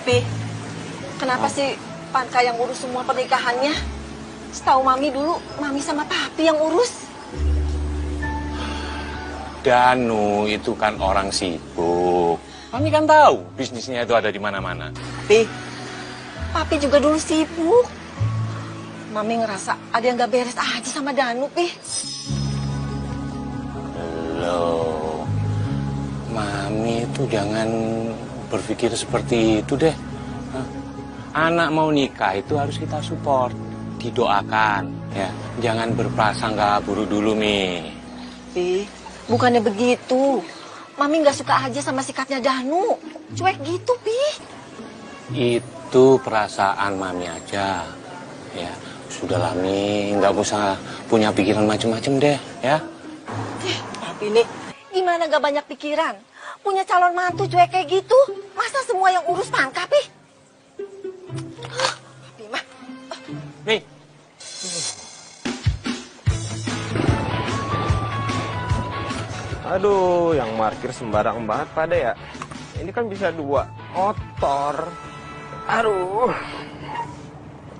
Pi, kenapa sih Panka yang urus semua pernikahannya? Setahu Mami dulu, Mami sama Papi yang urus. Danu itu kan orang sibuk. Mami kan tahu bisnisnya itu ada di mana-mana. Pi, Papi juga dulu sibuk. Mami ngerasa ada yang gak beres aja sama Danu, Pi. Loh, Mami itu jangan berpikir seperti itu deh. Hah? Anak mau nikah itu harus kita support, didoakan, ya. Jangan berprasangka buruk dulu, Mi. Pi, bukannya begitu. Mami gak suka aja sama sikapnya Danu. Cuek gitu, Pi. Itu perasaan Mami aja, ya. Sudahlah, Mi, nggak usah punya pikiran macem-macem deh, ya. Papi nih, gimana gak banyak pikiran? Punya calon mantu cuek kayak gitu. Masa semua yang urus Panka, Pi? Papi mah. Mi. Aduh, yang parkir sembarang banget pada ya. Ini kan bisa 2 motor. Aduh.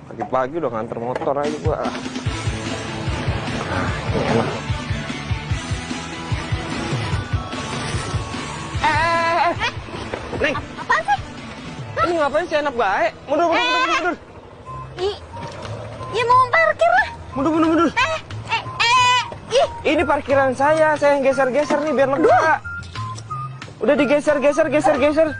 Pagi-pagi udah nganter motor aja gua. Ini enak. Neng. Apaan sih? Ini ngapain sih anak baik? Mundur. Ya mau parkir lah. Mundur. Ini parkiran saya yang geser-geser nih biar lega. Udah digeser,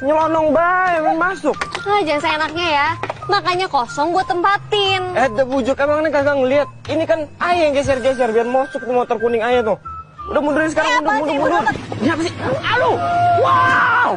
nyelonong bae, main masuk. Jangan seenaknya ya. Makanya kosong gue tempatin. Bujuk emang nih kagak ngeliat. Ini kan ayah yang geser-geser biar masuk tuh motor kuning ayah tuh. Udah mundurin sekarang, mundur. Ini apa sih? Aduh, wow.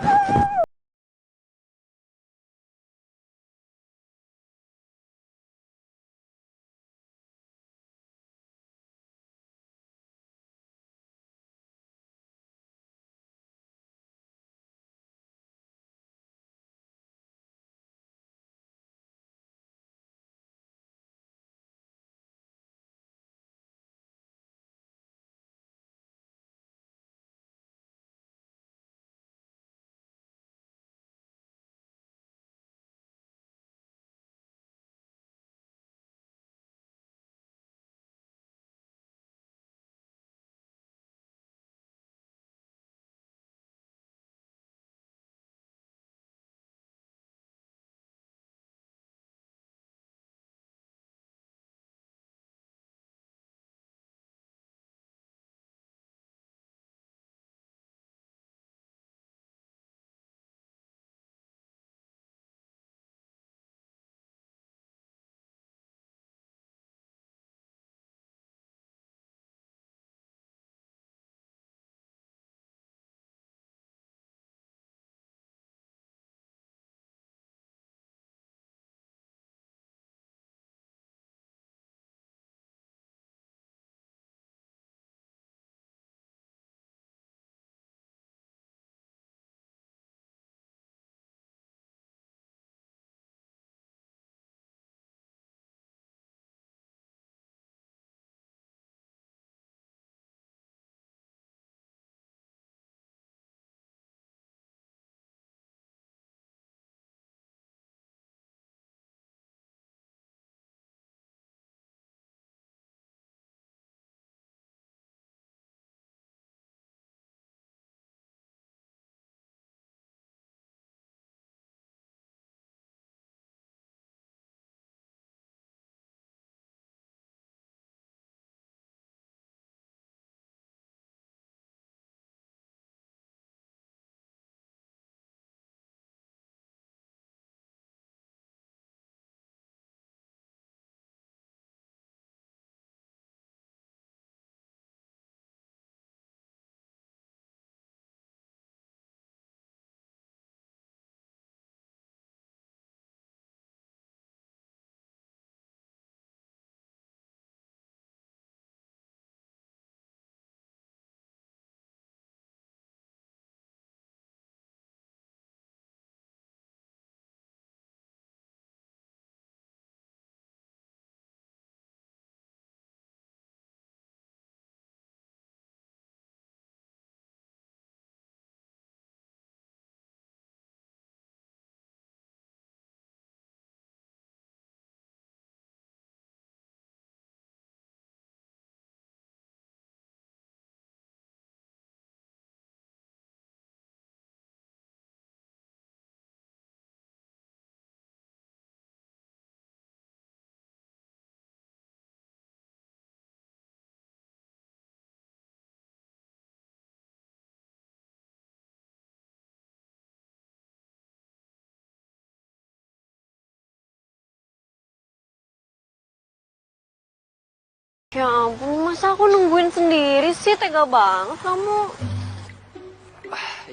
Ya ampun, masa aku nungguin sendiri sih? Tega banget kamu.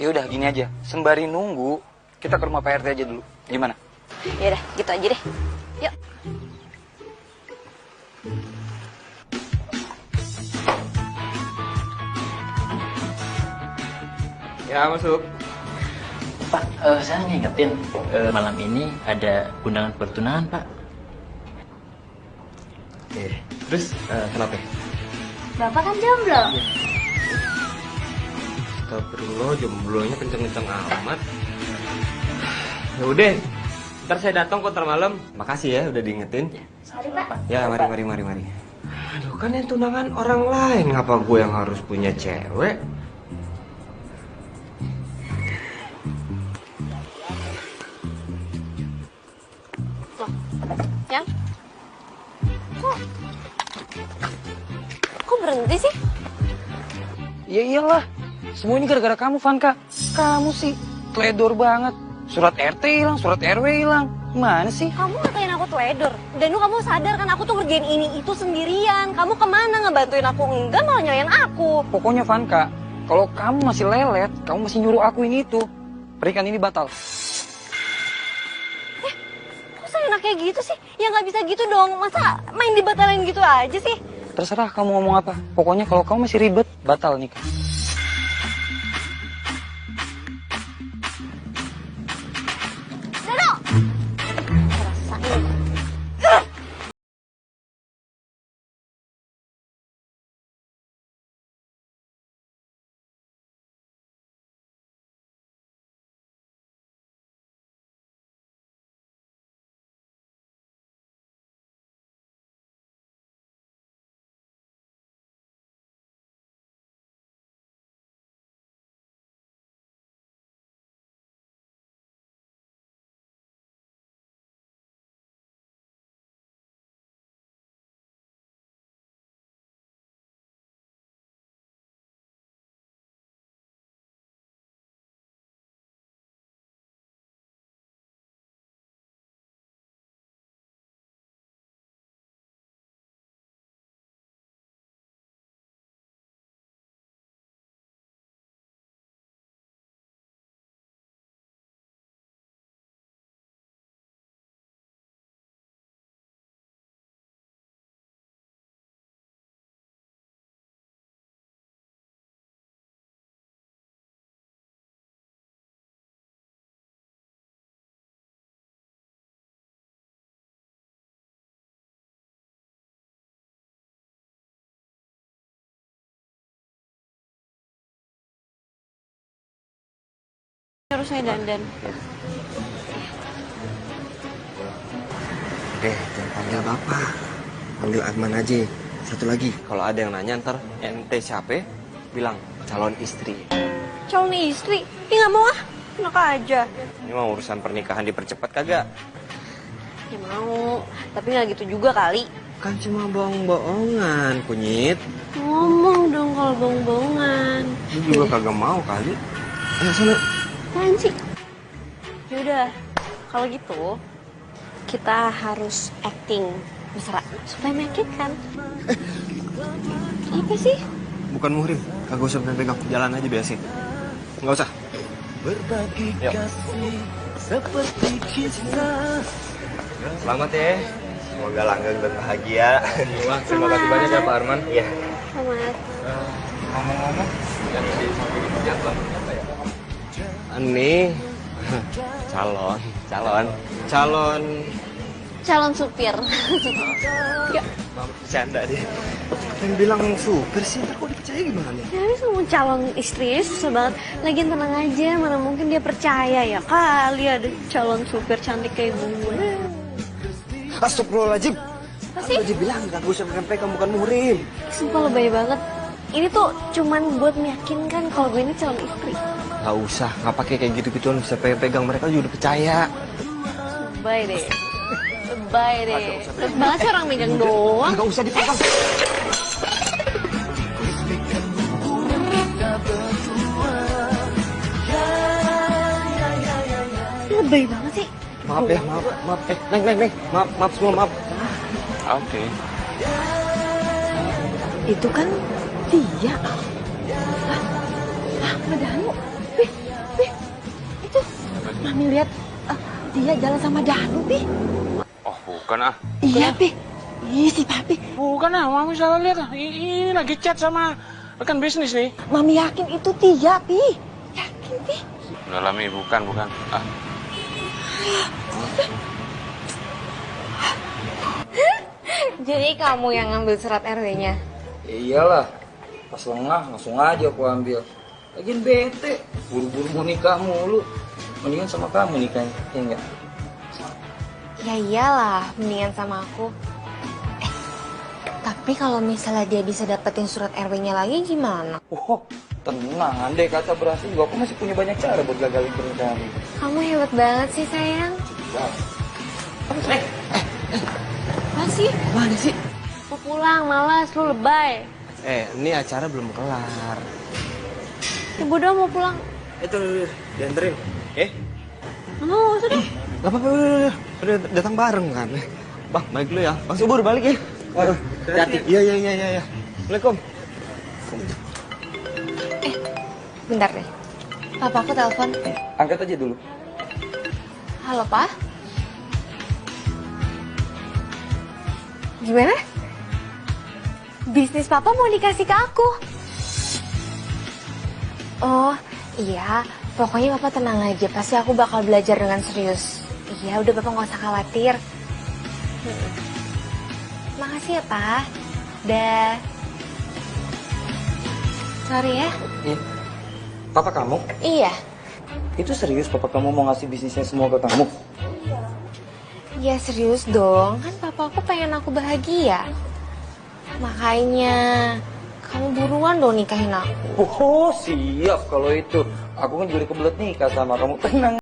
Ya udah gini aja, sembari nunggu kita ke rumah Pak RT aja dulu. Gimana? Ya udah, gitu aja deh. Yuk. Ya, masuk. Pak, saya ngingetin malam ini ada undangan pertunangan, Pak. Terus kenapa? Bapak kan jomblo. Astagfirullah, jomblonya kenceng-kenceng amat. Ya udah, ntar saya datang kok ntar malam. Makasih ya udah diingetin. Sorry, Pak. Ya, mari. Aduh, kan yang tunangan orang lain, ngapa gue yang harus punya cewek? Yang? Kok berhenti sih? Ya iyalah, semua ini gara-gara kamu, Vanka. Kamu sih teledor banget. Surat RT hilang, surat RW hilang. Gimana sih? Kamu ngatain aku teledor. Dan kamu sadar kan aku tuh ngerjain ini itu sendirian. Kamu kemana ngebantuin aku? Enggak, malah nyalain aku. Pokoknya Vanka, kalau kamu masih lelet, kamu masih nyuruh aku ini itu, pernikahan ini batal. Kok saya enak kayak gitu sih? Ya nggak bisa gitu dong. Masa main dibatalin gitu aja sih? Terserah kamu ngomong apa. Pokoknya kalau kamu masih ribet, batal nikah. Dodo! Rasain. Terus saya dandan. Jangan panggil bapak, panggil Arman aja. Satu lagi, kalau ada yang nanya ntar ente siapa, bilang calon istri. Calon istri? Ih nggak mau ah. Enak aja. Ini mah urusan pernikahan dipercepat kagak? Ya mau. Tapi nggak gitu juga kali. Kan cuma bohong-bohongan, kunyit. Ngomong dong kalau bohong-bohongan. Lu juga kagak mau kali. Ayo sana. Apaan sih? Yaudah, kalau gitu kita harus acting mesra supaya meyakinkan. Apa sih? Bukan muhrim, kagak usah pegang, jalan aja biasa. Nggak usah. Yuk. Selamat ya. Semoga langgeng dan bahagia. Terima kasih banyak ya Pak Arman. Iya. Selamat. Ngomong-ngomong, yang di samping dia apa ya? Ini calon Supir. Ya. bercanda deh. Yang bilang supir sih, ntar kok dipercaya gimana nih? Ya habis ngomong calon istri susah banget. Lagian tenang aja, mana mungkin dia percaya ya kali ada calon supir cantik kayak gue. Astagfirullahaladzim. Apa sih? Aja bilang gak usah pegang, bukan muhrim. Sumpah lebay banget. Ini tuh cuman buat meyakinkan kalau gue ini calon istri. Gak usah, gak pakai kayak gitu-gituan, bisa pegang mereka juga udah percaya. Bye deh. Bye deh. Terus banget sih orang megang doang. Gak usah dipegang. Lebay banget sih. Maaf ya, maaf. Neng. Maaf semua, maaf. Oke. Itu kan dia. Sama Danu. Pi. Itu. Mami lihat dia jalan sama Danu, Pi. Oh, bukan ah. Iya, Pi. Ih, si Papi. Bukan ah, Mami salah lihat ah. Ini lagi chat sama rekan bisnis nih. Mami yakin itu dia, Pi. Yakin, Pi. Udah lah, Mi, bukan. Ah. Jadi kamu yang ngambil surat RW-nya? Ya iyalah, pas lengah langsung aja aku ambil. Lagian bete, buru-buru mau nikah mulu. Mendingan sama kamu nikahnya, ya enggak? Ya iyalah, mendingan sama aku. Tapi kalau misalnya dia bisa dapetin surat RW-nya lagi gimana? Oh, tenang, andai kata berhasil juga aku masih punya banyak cara buat gagalin pernikahan. Kamu hebat banget sih, sayang. Apa sih? Mana sih? Mau pulang, malas, lu lebay. Ini acara belum kelar. Ibu doang mau pulang. Itu dianterin. Mau, sudah. Gak apa-apa, udah datang bareng kan. Bang, balik dulu ya. Bang Subur balik ya. Waduh, hati-hati. Iya. Assalamualaikum. Bentar deh. Papa aku telepon. Angkat aja dulu. Halo, Pak. Gimana? Bisnis Papa mau dikasih ke aku. Oh, iya. Pokoknya Papa tenang aja. Pasti aku bakal belajar dengan serius. Iya, udah Papa nggak usah khawatir. Makasih ya, Pak. Dah. Sorry ya. Iya. Papa kamu? Iya. Itu serius papa kamu mau ngasih bisnisnya semua ke kamu? Ya serius dong, kan papa aku pengen aku bahagia. Makanya kamu buruan dong nikahin aku. Oh, siap kalau itu. Aku kan juga kebelet nikah sama kamu. Tenang.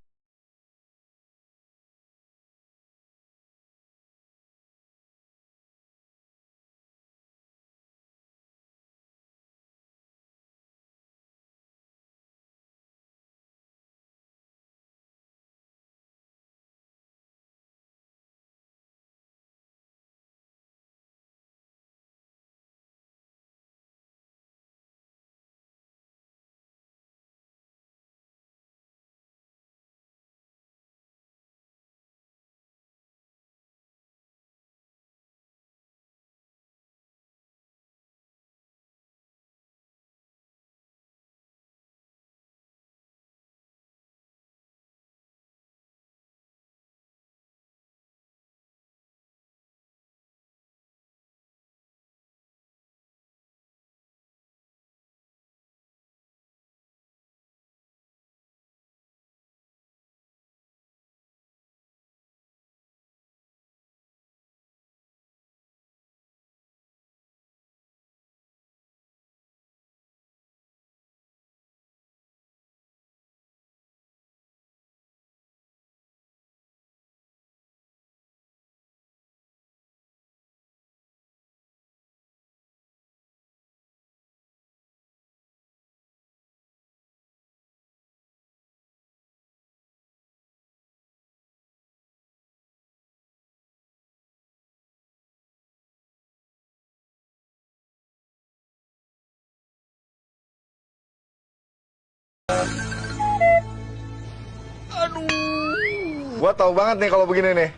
Gua tahu banget nih kalau begini nih.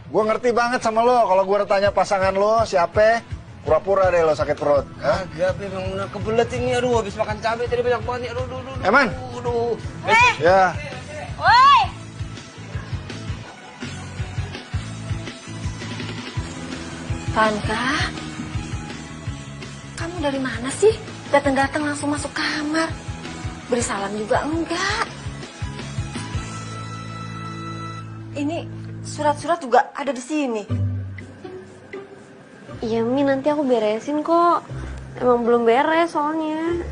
Gua ngerti banget sama lo. Kalau gua tanya pasangan lo siapa, pura-pura deh lo sakit perut. Hah? Agak, memang bener kebelet ini. Aduh, habis makan cabai tadi banyak banget. Aduh. Eman? Aduh. Ya. Woi! Vanka, kamu dari mana sih? Datang-datang langsung masuk kamar. Beri salam juga enggak. Ini surat-surat juga ada di sini. Iya, Mi, nanti aku beresin kok. Emang belum beres soalnya.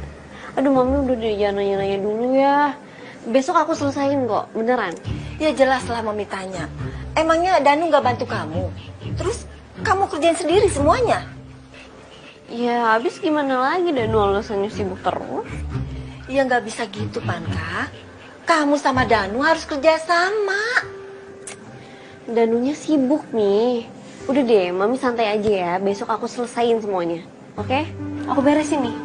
Aduh, Mami udah deh, jangan nanya-nanya dulu ya. Besok aku selesain kok, beneran. Ya jelas lah Mami tanya. Emangnya Danu nggak bantu kamu? Terus kamu kerjain sendiri semuanya? Ya, habis gimana lagi, Danu alasannya sibuk terus. Ya nggak bisa gitu, Panka. Kamu sama Danu harus kerja sama. Danunya sibuk nih. Udah deh, Mami santai aja ya. Besok aku selesain semuanya. Oke, aku beresin nih.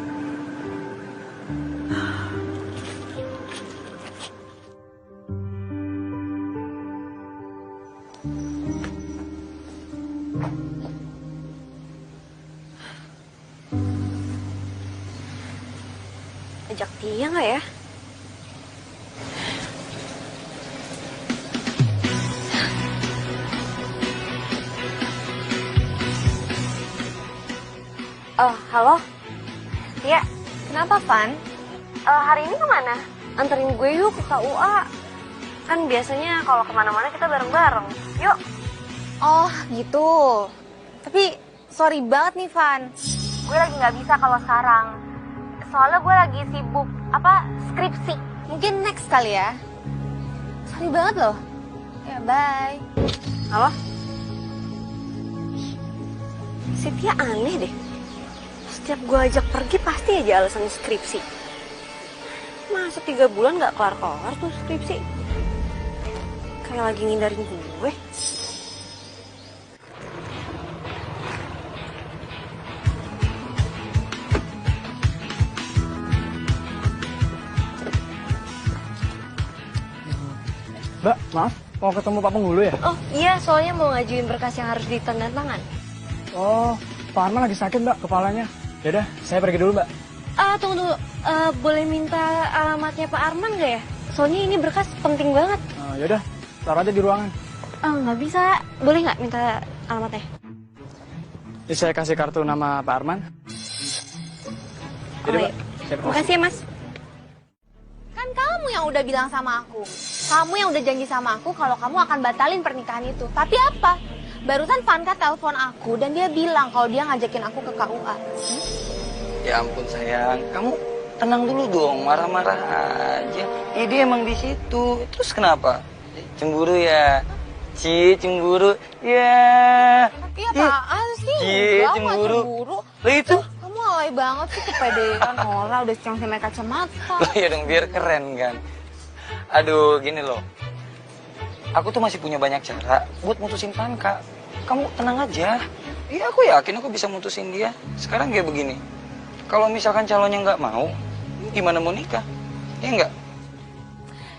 Ajak dia nggak ya? Halo? Tia, kenapa, Van? Hari ini kemana? Anterin gue yuk ke KUA. Kan biasanya kalau kemana-mana kita bareng-bareng. Yuk. Oh, gitu. Tapi, sorry banget nih, Van. Gue lagi nggak bisa kalau sekarang. Soalnya gue lagi sibuk, skripsi. Mungkin next kali ya. Sorry banget loh. Ya, bye. Halo? Si Tia aneh deh. Setiap gue ajak pergi pasti aja alasan skripsi. Masa 3 bulan gak kelar-kelar tuh skripsi? Kayak lagi ngindarin gue. Mbak, maaf, mau ketemu Pak Penghulu ya? Oh iya, soalnya mau ngajuin berkas yang harus ditandatangan. Oh, Pak Arman lagi sakit Mbak, kepalanya. Yaudah, saya pergi dulu Mbak. Tunggu. Boleh minta alamatnya Pak Arman nggak ya? Soalnya ini berkas penting banget. Yaudah, taruh aja di ruangan. Nggak bisa. Boleh nggak minta alamatnya? Ini saya kasih kartu nama Pak Arman. Jadi Mbak, saya permisi. Makasih ya Mas. Kan kamu yang udah bilang sama aku. Kamu yang udah janji sama aku kalau kamu akan batalin pernikahan itu. Tapi apa? Barusan Vanka telepon aku dan dia bilang kalau dia ngajakin aku ke KUA. Ya ampun sayang, kamu tenang dulu dong, marah-marah aja. Ya dia emang di situ. Terus kenapa? Cemburu ya? Cemburu. Ya. Tapi apaan sih? Cie, cemburu. Lah itu. Kamu alay banget sih, kepedean orang udah siang sama kacamata. Loh ya dong, biar keren kan. Aduh, gini loh. Aku tuh masih punya banyak cara buat mutusin Vanka. Kamu tenang aja. Iya, aku yakin aku bisa mutusin dia. Sekarang kayak begini. Kalau misalkan calonnya nggak mau, gimana mau nikah? Ya nggak?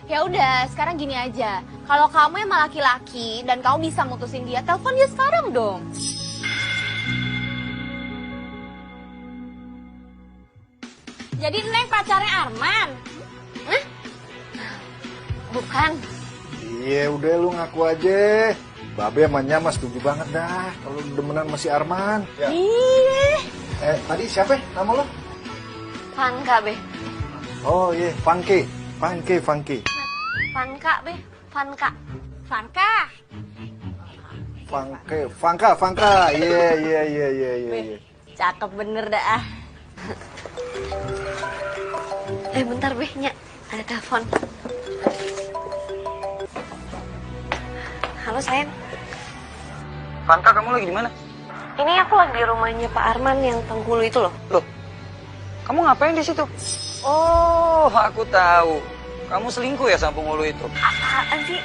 Ya udah, sekarang gini aja. Kalau kamu emang laki-laki dan kamu bisa mutusin dia, telepon dia sekarang dong. Jadi Neng pacarnya Arman? Hah? Bukan. Iya, udah lu ngaku aja. Babe sama Nyama setuju banget dah kalau demenan masih Arman. Ya. Iya. Tadi siapa nama lo? Vanka, Be. Oh iya, Funky. Vanka, Be. Vanka. Fangka. Iya. Cakep bener dah. Bentar, Be. Nya, ada telepon. Halo, sayang. Vanka, kamu lagi di mana? Ini aku lagi di rumahnya Pak Arman yang Penghulu itu loh. Loh, kamu ngapain di situ? Oh, aku tahu. Kamu selingkuh ya sama Penghulu itu? Apaan sih?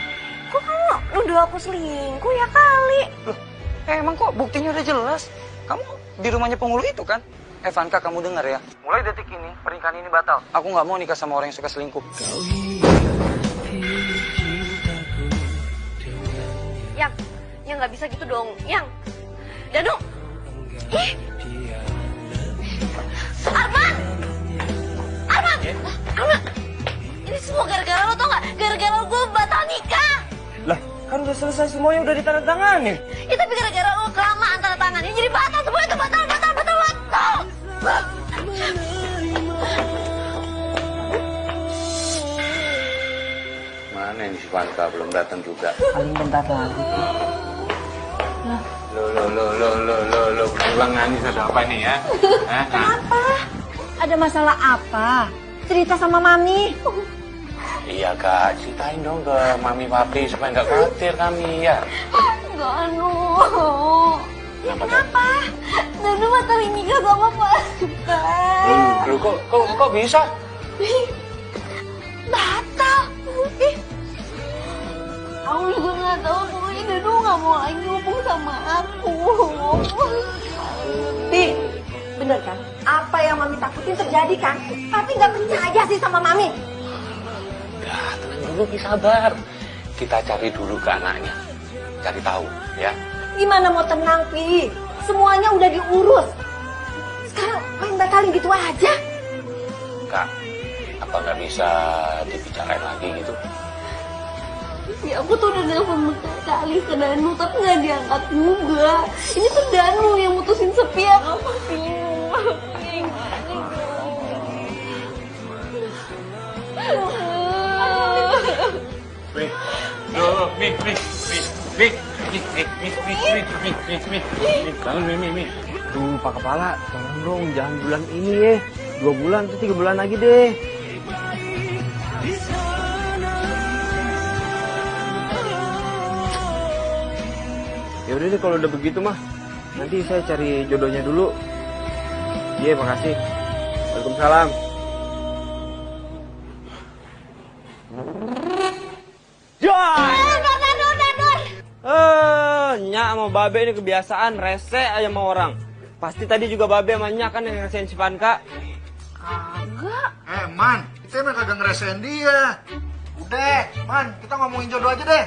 Kok kamu nuduh aku selingkuh ya kali? Loh, emang kok buktinya udah jelas? Kamu di rumahnya Penghulu itu kan? Vanka, kamu dengar ya. Mulai detik ini, pernikahan ini batal. Aku nggak mau nikah sama orang yang suka selingkuh. Yang nggak bisa gitu dong. Yang, Danu. Ih. Arman. Ini semua gara-gara lo tau nggak? Gara-gara gue batal nikah. Lah, kan udah selesai semuanya, udah ditandatangani. Ya tapi gara-gara lo kelamaan tanda tangannya jadi batal semua itu batal. Mana ini si Vanka belum datang juga? Paling bentar lagi. Lo pulang nangis ada apa nih ya? Kenapa? Ada masalah apa? Cerita sama Mami. Iya Kak, ceritain dong ke Mami Papi supaya nggak khawatir kami ya. Danu. Ya kenapa? Danu batalin nikah sama Pak Sukan. Loh kok bisa? Batal. Aku juga nggak tahu, pokoknya Danu nggak mau lagi ngomong sama aku. bener kan? Apa yang Mami takutin terjadi kan? Papi nggak percaya sih sama Mami. Udah, tenang dulu, Pi, sabar. Kita cari dulu ke anaknya. Cari tahu, ya. Gimana mau tenang, Pi? Semuanya udah diurus. Sekarang main batalin gitu aja. Kak, apa nggak bisa dibicarain lagi gitu? Ya aku tuh udah nelfon berkali-kali ke Danu tapi nggak diangkat juga. Ini tuh Danu yang mutusin Sepi ya kamu bingung. Mi, Tuh, Pak Kepala, tolong dong, jangan bulan ini ya. 2 bulan tuh 3 bulan lagi deh. Ya udah deh kalau udah begitu mah. Nanti saya cari jodohnya dulu. Iya, makasih. Waalaikumsalam. Nyak sama Babe ini kebiasaan rese aja sama orang. Pasti tadi juga Babe sama Nyak kan yang ngerasain si Panka. Man, kita emang kagak ngerasain dia. Udah, Man, kita ngomongin jodoh aja deh.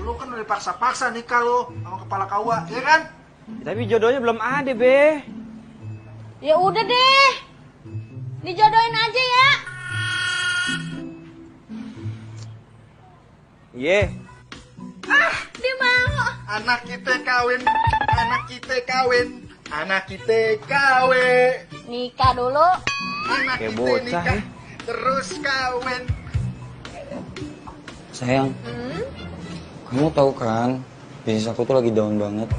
Lu kan udah dipaksa-paksa nikah lu sama kepala kawa, ya kan? Tapi jodohnya belum ada, Be. Ya udah deh, dijodohin aja ya. Iya. Dia mau. Anak kita kawin, anak kita kawin, anak kita kawin. Nikah dulu. Anak Kayak kita bocah, nikah, ya. terus kawin. Sayang, kamu tahu kan, bisnis aku tuh lagi down banget.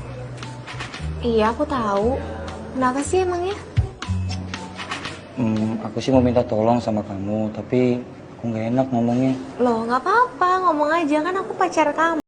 Iya aku tahu. Kenapa sih emangnya? Aku sih mau minta tolong sama kamu, tapi aku nggak enak ngomongnya. Loh nggak apa-apa, ngomong aja kan aku pacar kamu.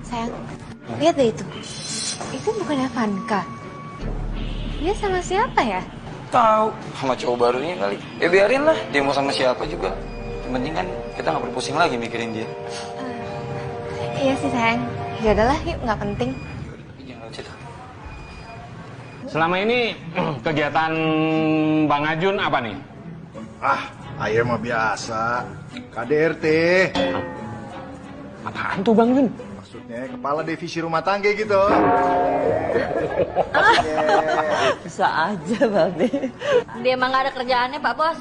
Sayang, lihat deh itu. Itu bukannya Vanka. Dia sama siapa ya? Tahu, sama cowok barunya kali. Ya biarin lah, dia mau sama siapa juga. Yang penting kan kita nggak perlu pusing lagi mikirin dia. Iya sih sayang. Ya udahlah, yuk nggak penting. Jangan lucu dah. Selama ini kegiatan Bang Ajun apa nih? Ah, ayo mah biasa. KDRT. Apaan tuh Bang Jun? Maksudnya kepala divisi rumah tangga gitu. Bisa aja, Babe. Dia emang gak ada kerjaannya, Pak Bos.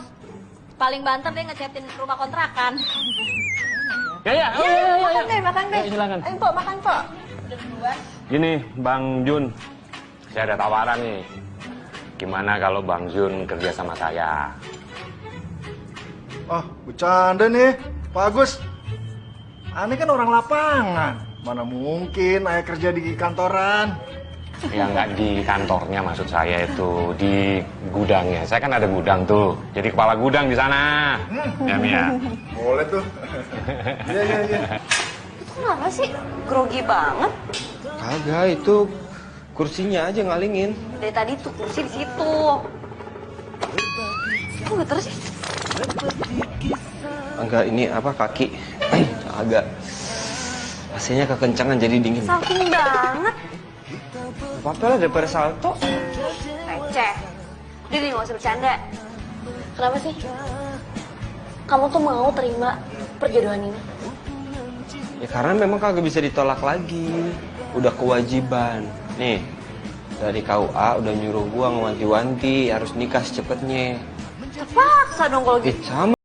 Paling banter dia ngecatin rumah kontrakan. Ya. Makan deh. Ayo, silakan. Ayo, Pok, makan, Pok. Gini, Bang Jun. Saya ada tawaran nih. Gimana kalau Bang Jun kerja sama saya? Oh, bercanda nih, Pak Agus. Aneh kan orang lapangan. Mana mungkin ayah kerja di kantoran. Ya nggak di kantornya, maksud saya itu di gudangnya. Saya kan ada gudang tuh. Jadi kepala gudang di sana. Ya, Mia. Boleh tuh. Iya. Itu kenapa sih? Grogi banget. Kagak, itu kursinya aja ngalingin. Dari tadi tuh kursi di situ. Kok geter sih? Enggak, ini apa kaki agak AC-nya kekencangan jadi dingin. Saking banget. Apa-apa lah daripada salto. Receh. Diri nggak usah bercanda. Kenapa sih? Kamu tuh mau terima perjodohan ini? Ya karena memang kagak bisa ditolak lagi. Udah kewajiban. Nih, dari KUA udah nyuruh gua ngewanti-wanti harus nikah secepetnya. Terpaksa dong kalau gitu. Sama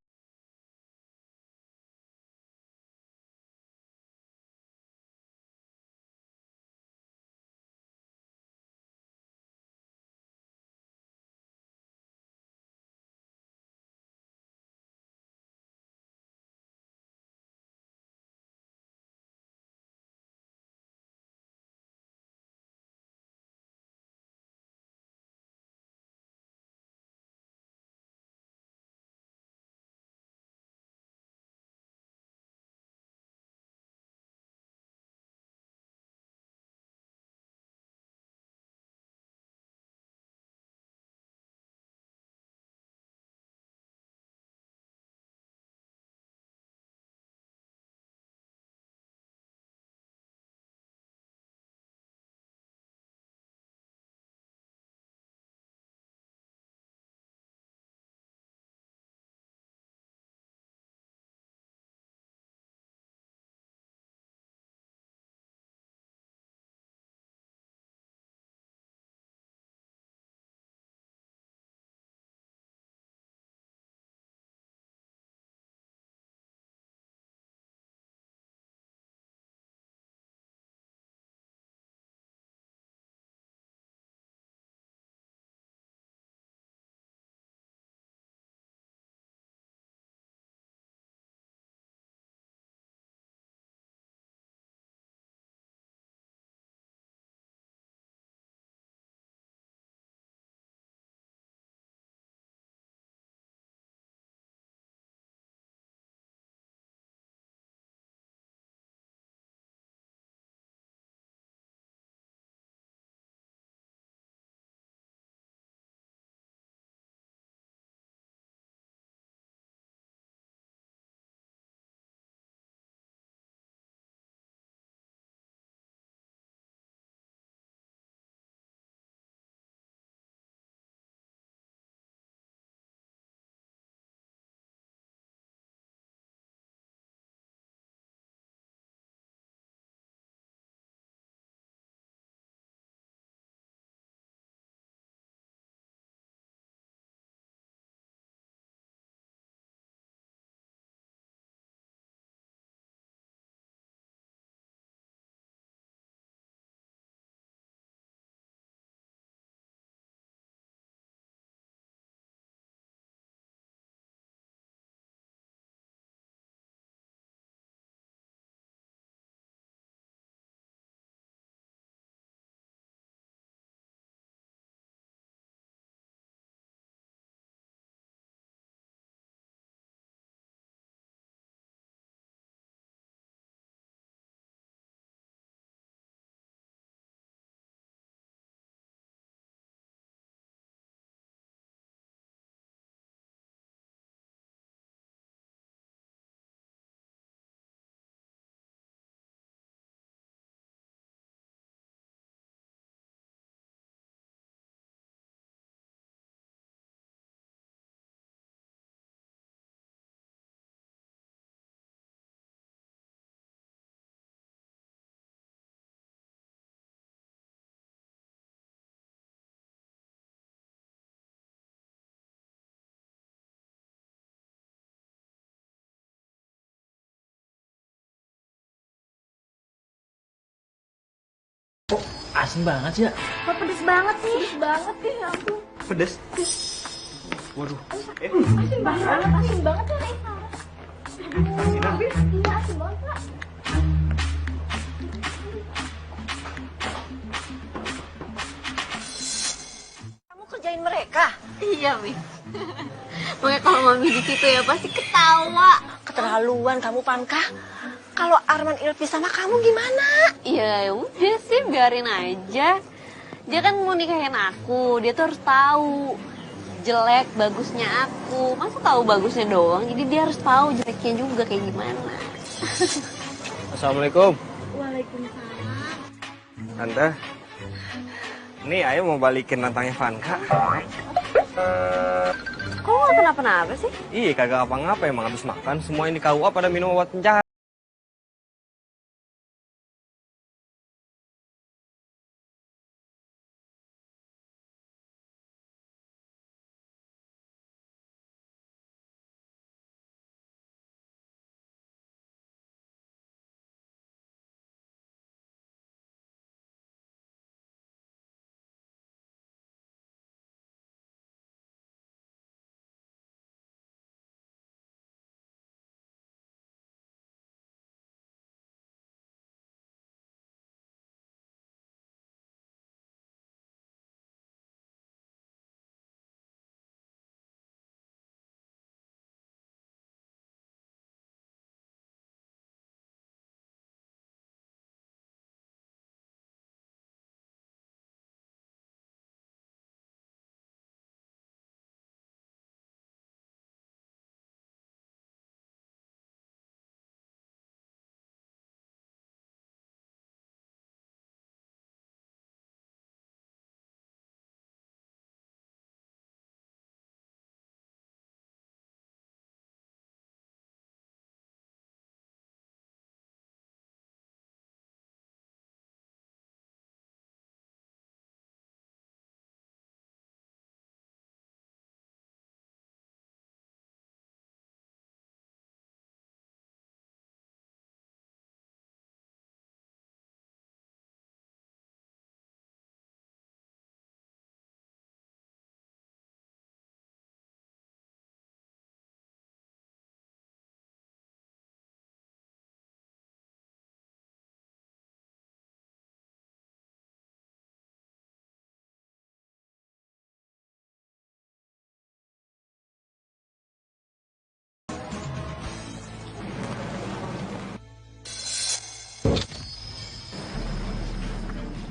asin banget sih ya. Kok pedes banget sih? Pedes banget sih, ya ampun. Pedes. Waduh. Asin banget ya, Risa. Iya, asin banget, Pak. Kamu kerjain mereka. Iya, Mi. Makanya kalau Mami di situ ya pasti ketawa. Keterlaluan kamu, Panka. Kalau Arman ilfil sama kamu gimana? Ya udah sih, biarin aja. Dia kan mau nikahin aku, dia tuh harus tahu jelek bagusnya aku. Masa tahu bagusnya doang? Jadi dia harus tahu jeleknya juga kayak gimana. Assalamualaikum. Waalaikumsalam. Tante. Nih, Ayo mau balikin nantangnya Vanka. Kok gak kenapa-napa sih? Iya, kagak apa-ngapa, emang habis makan semua ini KUA pada minum obat penjahat.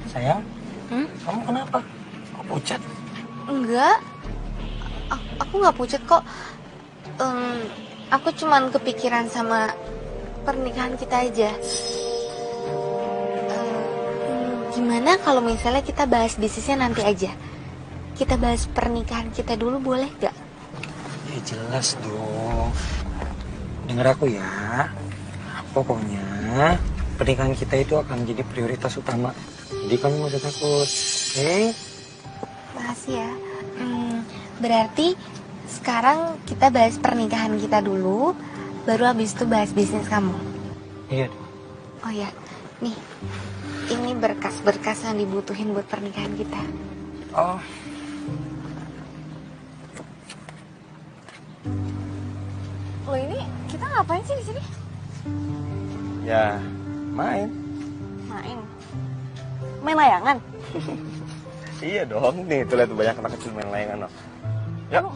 Sayang, kamu kenapa? Kok pucat? Enggak. Aku nggak pucat kok. Aku cuman kepikiran sama pernikahan kita aja. Gimana kalau misalnya kita bahas bisnisnya nanti aja? Kita bahas pernikahan kita dulu boleh gak? Ya jelas dong. Dengar aku ya. Pokoknya pernikahan kita itu akan menjadi prioritas utama. Jadi kamu gak usah takut. Oke? Makasih ya. Berarti sekarang kita bahas pernikahan kita dulu, baru habis itu bahas bisnis kamu. Iya. Oh ya, nih, ini berkas-berkas yang dibutuhin buat pernikahan kita. Oh. Lo ini kita ngapain sih di sini? Ya, main. Main. Main layangan. Iya dong, nih tuh lihat banyak anak kecil main layangan loh. Yuk.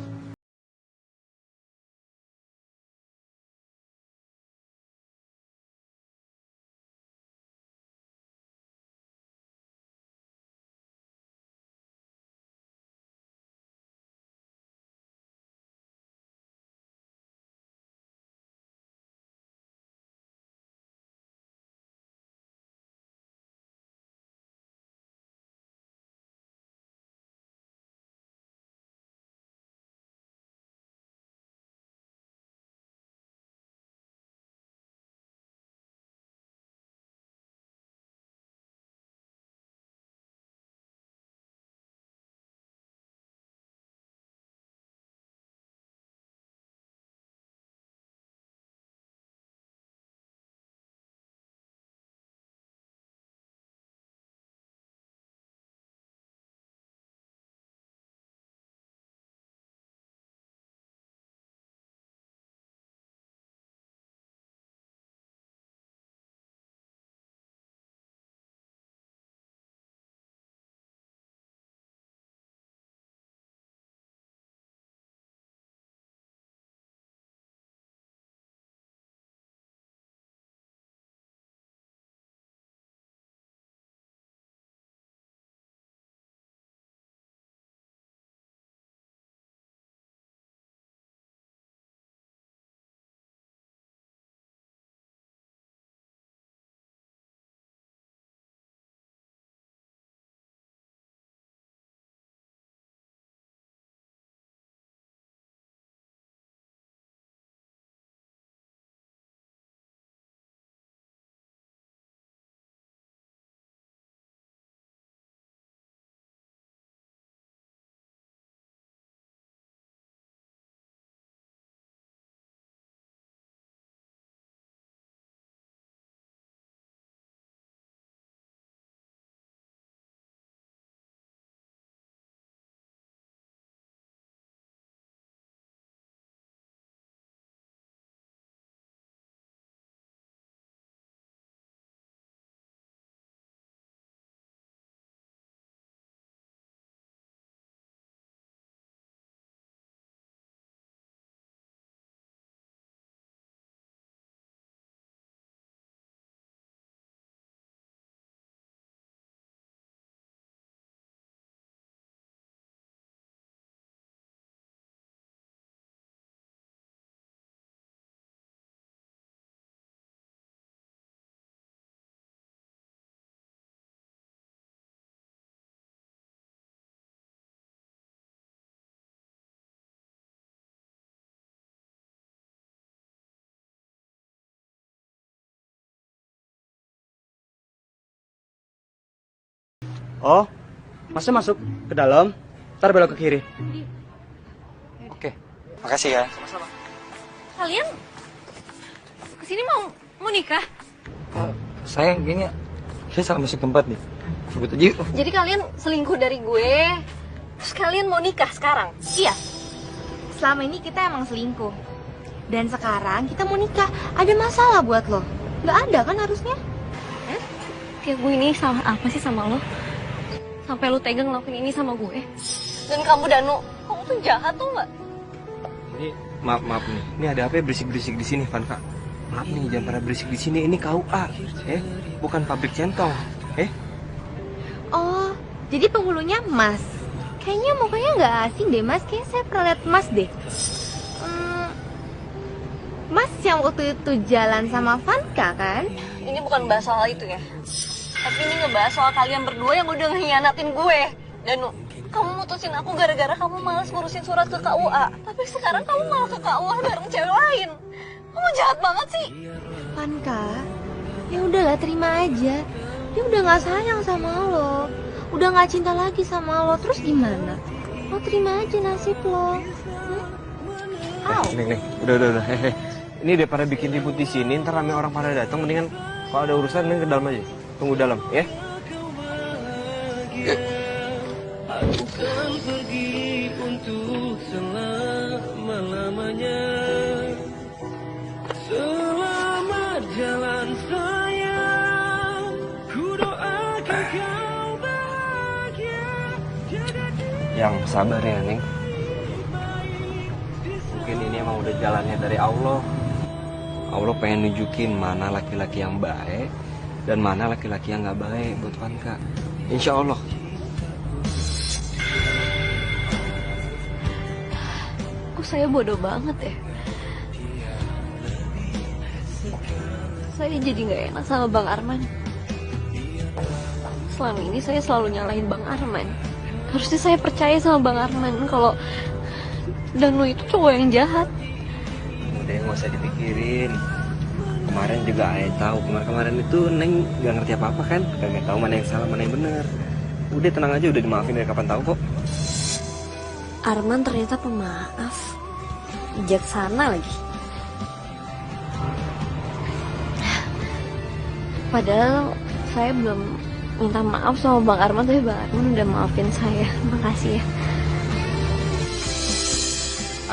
Oh, Masnya masuk ke dalam, ntar belok ke kiri. Oke, makasih ya. Kalian kesini mau nikah? Sayang, kayaknya saya salah masuk tempat nih. Sebut aja yuk. Jadi kalian selingkuh dari gue, terus kalian mau nikah sekarang? Iya. Selama ini kita emang selingkuh. Dan sekarang kita mau nikah. Ada masalah buat lo? Nggak ada kan harusnya? Kayak gue ini salah apa sih sama lo? Sampai lo tega ngelakuin ini sama gue. Dan kamu Danu, kamu tuh jahat tuh nggak? Ini maaf nih. Ini ada apa ya berisik-berisik di sini, Vanka? Maaf nih, jangan pada berisik di sini. Ini KUA, bukan pabrik centong, Oh, jadi penghulunya Mas. Kayaknya mukanya nggak asing deh Mas. Kayaknya saya pernah lihat Mas deh. Mas yang waktu itu jalan sama Vanka kan? Ini bukan bahas soal itu ya. Tapi ini ngebahas soal kalian berdua yang udah ngehianatin gue. Danu, kamu mutusin aku gara-gara kamu malas ngurusin surat ke KUA. Tapi sekarang kamu malah ke KUA bareng cewek lain. Kamu jahat banget sih. Vanka, ya udahlah terima aja. Dia udah nggak sayang sama lo, udah nggak cinta lagi sama lo. Terus gimana? Lo terima aja nasib lo. Neng, udah. Ini daripada bikin ribut di sini, ntar rame orang pada datang. Mendingan kalau ada urusan, Neng ke dalam aja. Tunggu dalam, ya. Aku kan pergi untuk selama-lamanya. Selamat jalan sayang, ku doakan kau bahagia. Yang sabar ya, Neng. Mungkin ini emang udah jalannya dari Allah. Allah pengen nunjukin mana laki-laki yang baik dan mana laki-laki yang nggak baik buat Vanka. Insya Allah. Kok saya bodoh banget ya? Saya jadi nggak enak sama Bang Arman. Selama ini saya selalu nyalahin Bang Arman. Harusnya saya percaya sama Bang Arman kalau Danu itu cowok yang jahat. Udah nggak usah dipikirin. Kemarin juga Ayah tahu. Kemarin itu Neng nggak ngerti apa-apa kan? Gak tahu mana yang salah mana yang benar. Udah tenang aja, udah dimaafin dari kapan tahu kok. Arman ternyata pemaaf, bijaksana lagi. Padahal saya belum minta maaf sama Bang Arman, tapi Bang Arman udah maafin saya. Makasih ya.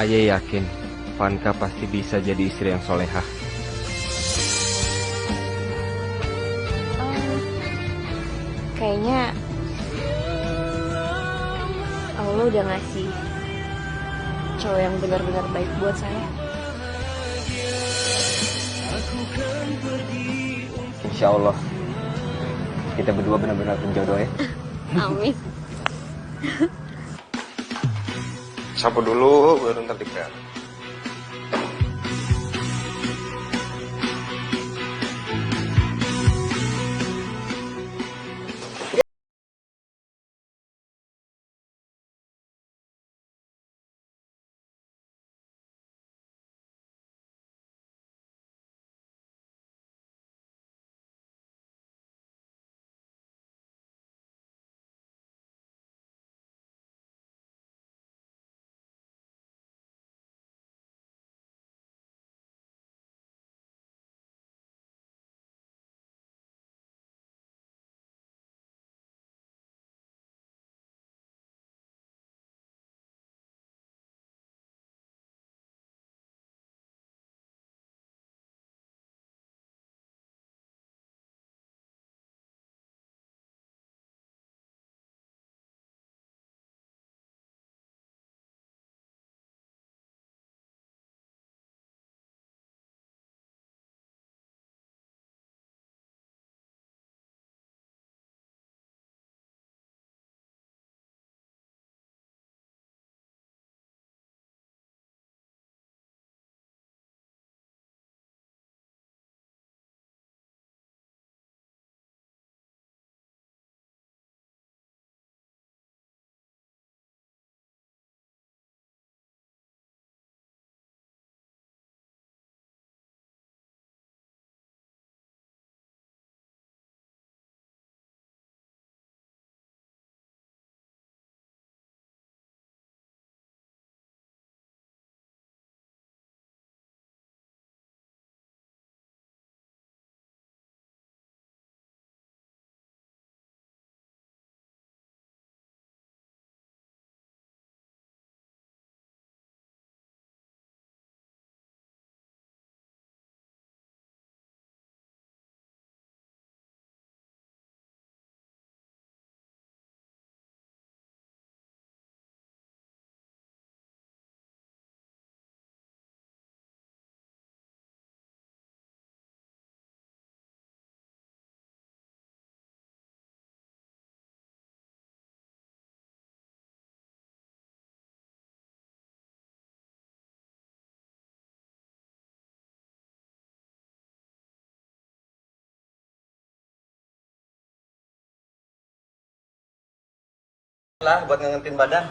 Ayah yakin Vanka pasti bisa jadi istri yang solehah. Kayaknya Allah udah ngasih cowok yang benar-benar baik buat saya. Insya Allah kita berdua benar-benar penjodoh ya. Amin. Sapu dulu baru ntar dikasih. Lah buat ngangetin badan.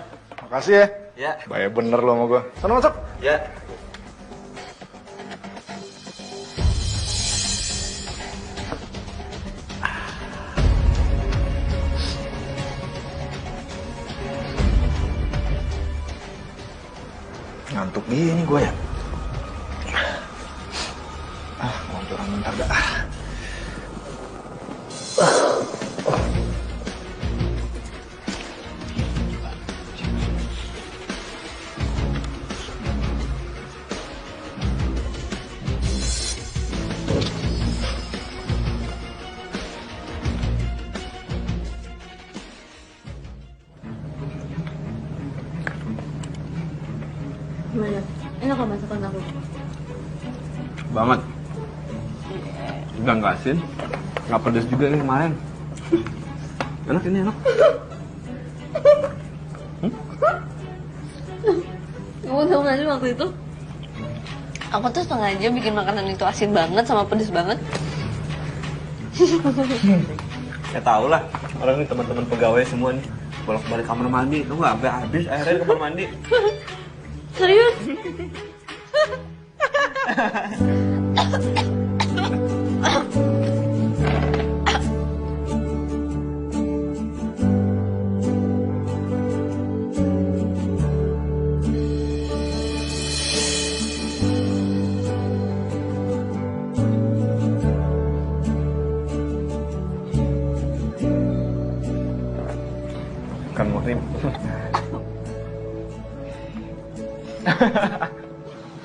Makasih ya. Ya. Baik bener lo sama gua. Sana masuk. Ya. Ngantuk gini gue ya. Mau turun bentar dah. Gimana? Enak gak masakan aku? Banget. Udah nggak asin, nggak pedes juga nih kemarin. Enak ini enak. Kamu tau gak sih waktu itu? Aku tuh sengaja bikin makanan itu asin banget sama pedes banget. Ya tau lah, orang ini teman-teman pegawai semua nih bolak-balik kamar mandi, tuh nggak sampai habis akhirnya di kamar mandi. Serius? Kan Muhrim.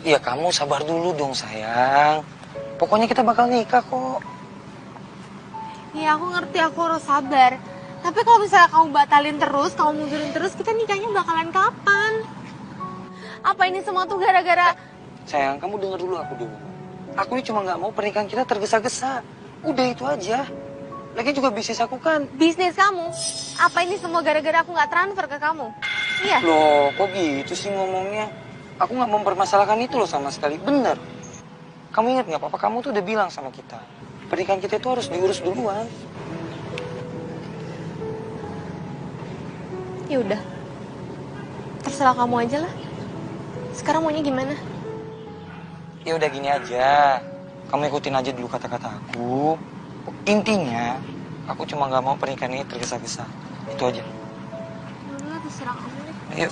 Ya kamu sabar dulu dong sayang. Pokoknya kita bakal nikah kok. Iya aku ngerti, aku harus sabar. Tapi kalau misalnya kamu batalin terus, kamu mundurin terus, kita nikahnya bakalan kapan? Apa ini semua tuh gara-gara... Sayang, kamu denger dulu aku dulu. Aku ini cuma nggak mau pernikahan kita tergesa-gesa. Udah itu aja. Lagi juga bisnis aku kan. Bisnis kamu? Apa ini semua gara-gara aku nggak transfer ke kamu? Iya? Loh, kok gitu sih ngomongnya? Aku nggak mempermasalahkan itu loh sama sekali. Bener. Kamu ingat nggak, papa kamu tuh udah bilang sama kita. Pernikahan kita itu harus diurus duluan. Ya udah. Terserah kamu aja lah. Sekarang maunya gimana? Ya udah gini aja. Kamu ikutin aja dulu kata-kata aku. Intinya, aku cuma nggak mau pernikahan ini tergesa-gesa. Itu aja. Udah, terserah kamu deh. Ayo.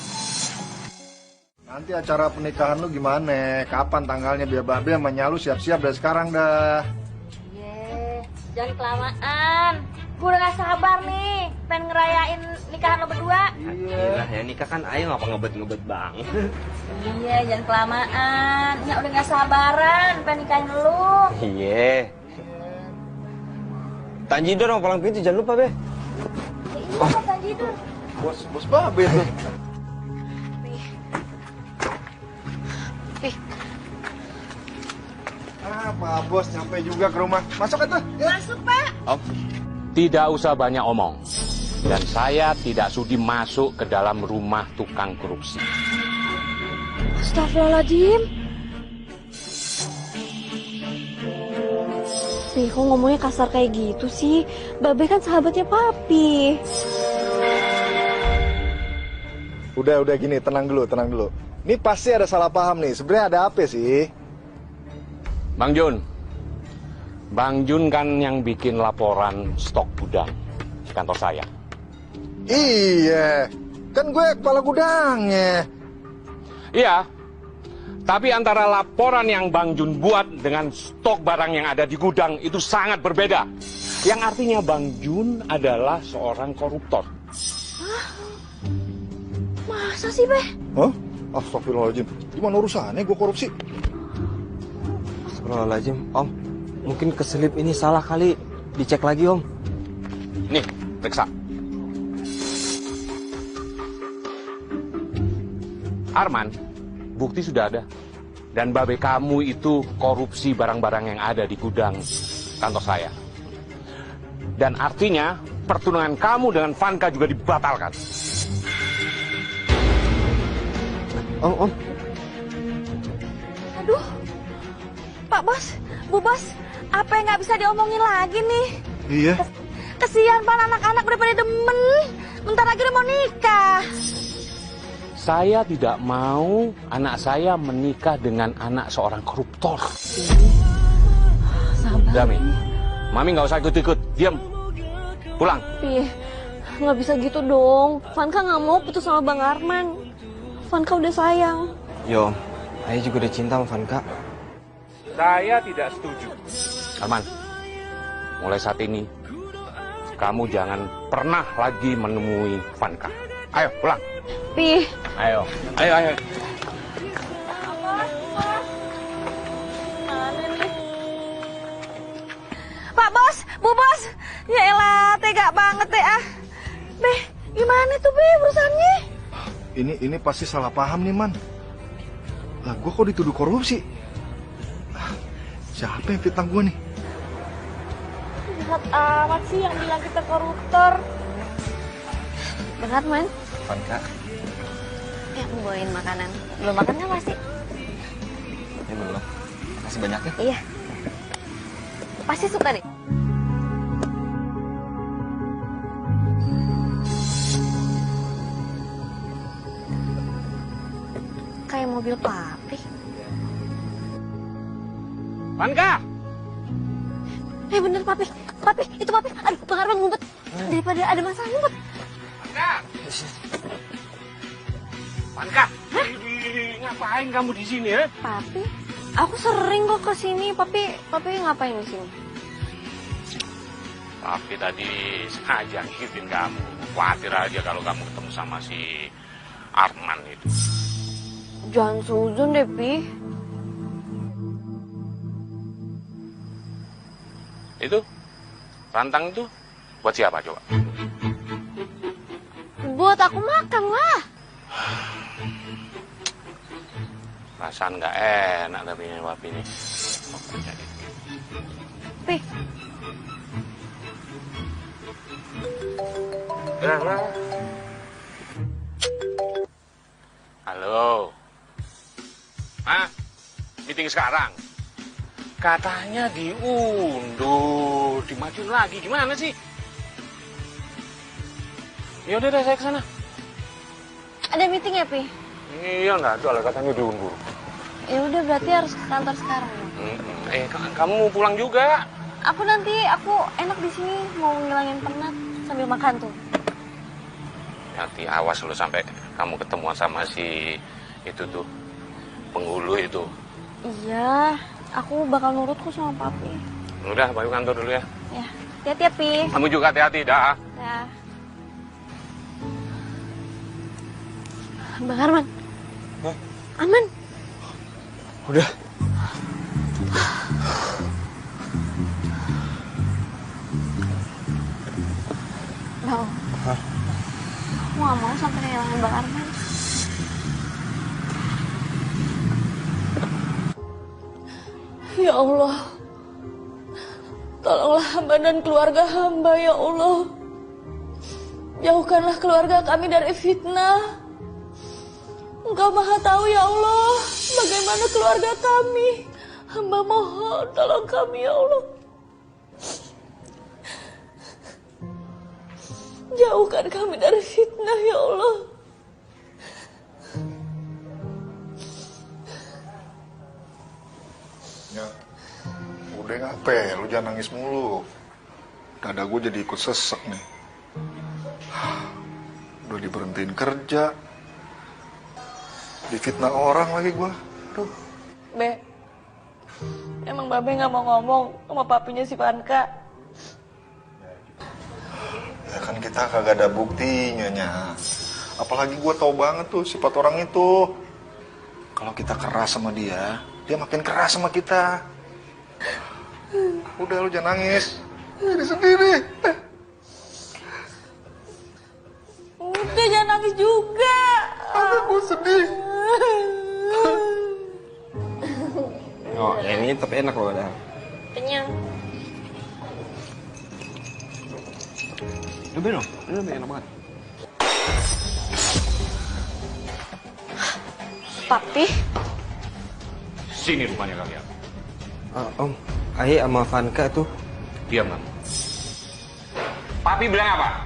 Nanti acara pernikahan lu gimana? Kapan tanggalnya? Biar Babe sama Nyalu siap-siap dari sekarang dah. Jangan kelamaan. Gue udah gak sabar nih. Pengen ngerayain nikahan lo berdua. Gila ya nikah kan ayo ngapa ngebet-ngebet bang. Iya, jangan kelamaan. Ya udah gak sabaran pengen nikahin lo. Iya. Tanjidor sama palang pintu jangan lupa be. Iya, Tanjidor. Bos Babe tuh. Pak Bos nyampe juga ke rumah. Masuk itu. Masuk, Pak. Om, tidak usah banyak omong. Dan saya tidak sudi masuk ke dalam rumah tukang korupsi. Astagfirullahaladzim. Nih, kok ngomongnya kasar kayak gitu sih? Babe kan sahabatnya Papi. Udah gini, tenang dulu. Ini pasti ada salah paham nih. Sebenarnya ada apa sih? Bang Jun kan yang bikin laporan stok gudang di kantor saya. Iya, kan gue kepala gudangnya. Iya, tapi antara laporan yang Bang Jun buat dengan stok barang yang ada di gudang itu sangat berbeda. Yang artinya Bang Jun adalah seorang koruptor. Hah? Masa sih, Be? Hah? Astagfirullahaladzim. Gimana urusannya gue korupsi? Astagfirullahaladzim, Om. Mungkin keselip ini salah kali. Dicek lagi, Om. Nih, periksa. Arman, bukti sudah ada. Dan babe kamu itu korupsi barang-barang yang ada di gudang kantor saya. Dan artinya pertunangan kamu dengan Vanka juga dibatalkan. Om. Aduh, Pak Bos, Bu Bos, apa yang nggak bisa diomongin lagi nih? Iya. Kesian Pak, anak-anak udah pada demen. Bentar lagi udah mau nikah. Saya tidak mau anak saya menikah dengan anak seorang koruptor. Sabar. Dami, Mami nggak usah ikut-ikut. Diam. Pulang. Pi, nggak bisa gitu dong. Vanka nggak mau putus sama Bang Arman. Vanka udah sayang. Yo, Ayah juga udah cinta sama Vanka. Saya tidak setuju. Arman, mulai saat ini kamu jangan pernah lagi menemui Vanka. Ayo pulang. Pi. Ayo. Ayo. Pak Bos, Bu Bos. Ya elah, tega banget deh ah. Be, gimana tuh Be urusannya? Ini pasti salah paham nih, Man. Lah, gue kok dituduh korupsi? Siapa yang fitnah gue nih? Jahat amat sih yang bilang kita koruptor. Berat, Man. Vanka. Ya, aku bawain makanan. Belum makan kan pasti? Ya belum. Makasih banyak ya. Iya. Pasti suka deh. Kayak mobil papi. Vanka! Bener papi. Papi, itu papi. Aduh, Bang Arman ngumpet. Daripada ada masalah ngumpet. Vanka! Ngapain kamu di sini ya? Papi, aku sering kok kesini. Papi ngapain di sini? Papi tadi sengaja ngikutin kamu. Khawatir aja kalau kamu ketemu sama si Arman itu. Jangan suzon deh, Pi. Itu rantang itu buat siapa coba? Buat aku makan lah. Perasaan nggak enak tapi ini papi ini. Pi. Halo. Hah? Meeting sekarang? Katanya diundur, dimajuin lagi. Gimana sih? Ya udah deh, saya ke sana. Ada meeting ya, Pi? Iya, nggak ada lah, katanya diundur. Ya udah, berarti harus ke kantor sekarang. Kamu mau pulang juga? Aku enak di sini mau ngilangin penat sambil makan tuh. Nanti awas lu sampai kamu ketemuan sama si itu tuh penghulu itu. Iya, aku bakal nurut kok sama papi. Udah, balik kantor dulu ya. Ya, hati-hati ya, Pi. Kamu juga hati-hati, dah. Ya. Bang Arman. Hah? Aman. Udah. Bang. Hah? Aku gak mau sampai kehilangan Bang Arman. Ya Allah, tolonglah hamba dan keluarga hamba, ya Allah. Jauhkanlah keluarga kami dari fitnah. Engkau Maha Tahu, ya Allah, bagaimana keluarga kami. Hamba mohon, tolong kami, ya Allah. Jauhkan kami dari fitnah, ya Allah. Ya, udah ngapain? Lu jangan nangis mulu. Dada gue jadi ikut sesek nih. Udah diberhentiin kerja. Difitnah orang lagi gue. Aduh. Be, emang Babe gak mau ngomong sama papinya si Vanka? Ya kan kita kagak ada buktinya, Nya. Apalagi gue tahu banget tuh sifat orang itu. Kalau kita keras sama dia, dia makin keras sama kita. Udah, lu jangan nangis. Jadi sendiri. Udah, jangan nangis juga. Aku sedih. Oh, ya ini tapi enak loh ada. Kenyang. Lebih dong, ini lebih enak banget. Papi. Sini rupanya kalian. Om, Ayah sama Vanka tuh. Diam, kamu. Papi bilang apa?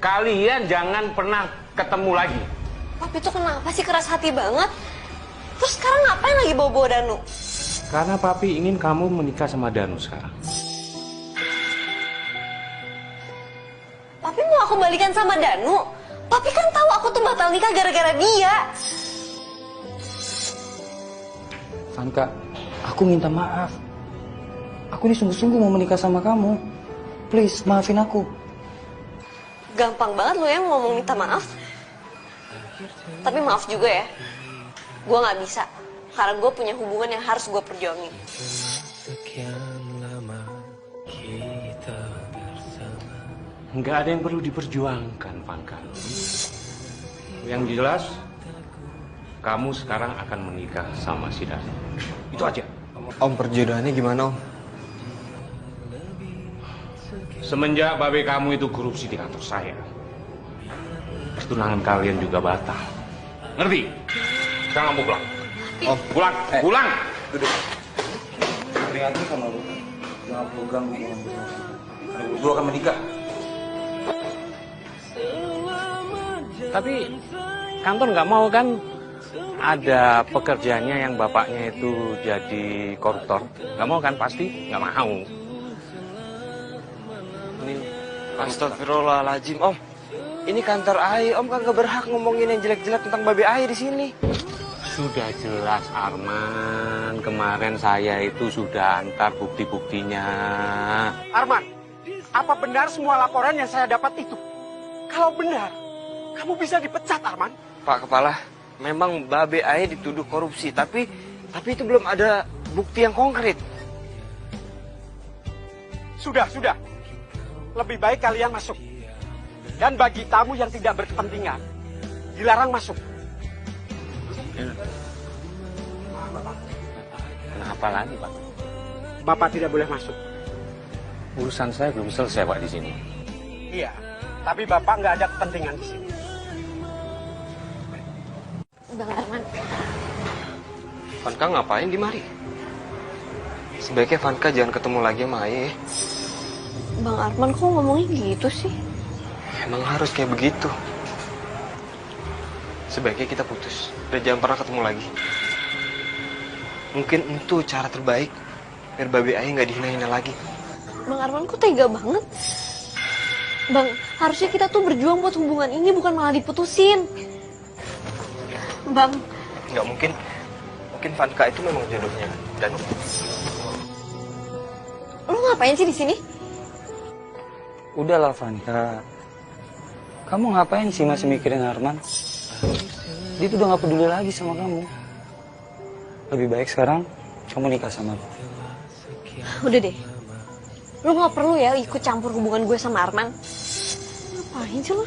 Kalian jangan pernah ketemu lagi. Papi tuh kenapa sih keras hati banget? Terus sekarang ngapain lagi bawa-bawa Danu? Karena papi ingin kamu menikah sama Danu sekarang. Papi mau aku balikan sama Danu? Papi kan tahu aku tuh batal nikah gara-gara dia. Vanka, aku minta maaf. Aku ini sungguh-sungguh mau menikah sama kamu. Please, maafin aku. Gampang banget lo ya ngomong minta maaf. Tapi maaf juga ya, gue nggak bisa. Karena gue punya hubungan yang harus gue perjuangin. Nggak ada yang perlu diperjuangkan, Vanka. Yang jelas, kamu sekarang akan menikah sama si Danu. Itu aja. Om, perjodohannya gimana, Om? Semenjak babe kamu itu korupsi di kantor saya, pertunangan kalian juga batal. Ngerti? Sekarang kamu pulang. Om, pulang, pulang. Duduk. Prihatin sama lu. Jangan perlu ganggu hubungan kita. Gue akan menikah. Tapi kantor nggak mau kan ada pekerjaannya yang bapaknya itu jadi koruptor. Nggak mau kan? Pasti nggak mau. Astagfirullahaladzim, Om. Ini kantor Ai, Om kan gak berhak ngomongin yang jelek-jelek tentang babe Ai di sini. Sudah jelas, Arman. Kemarin saya itu sudah antar bukti-buktinya. Arman, apa benar semua laporan yang saya dapat itu? Kalau benar, kamu bisa dipecat, Arman. Pak Kepala, memang babe Ai dituduh korupsi, tapi itu belum ada bukti yang konkret. Sudah. Lebih baik kalian masuk. Dan bagi tamu yang tidak berkepentingan, dilarang masuk. Kenapa lagi, Pak? Bapak tidak boleh masuk. Urusan saya belum selesai, Pak, di sini. Iya, tapi Bapak nggak ada kepentingan di sini. Bang Arman. Vanka ngapain di mari? Sebaiknya Vanka jangan ketemu lagi sama Ai. Bang Arman kok ngomongnya gitu sih? Emang harus kayak begitu. Sebaiknya kita putus dan jangan pernah ketemu lagi. Mungkin itu cara terbaik biar babe Ai nggak dihina-hina lagi. Bang Arman kok tega banget? Bang, harusnya kita tuh berjuang buat hubungan ini, bukan malah diputusin. Bang. Nggak mungkin. Mungkin Vanka itu memang jodohnya. Dan lu ngapain sih di sini? Udahlah, Vanka. Kamu ngapain sih masih mikirin Arman? Dia tuh udah gak peduli lagi sama kamu. Lebih baik sekarang kamu nikah sama aku. Udah deh. Lu gak perlu ya ikut campur hubungan gue sama Arman. Ngapain sih lu?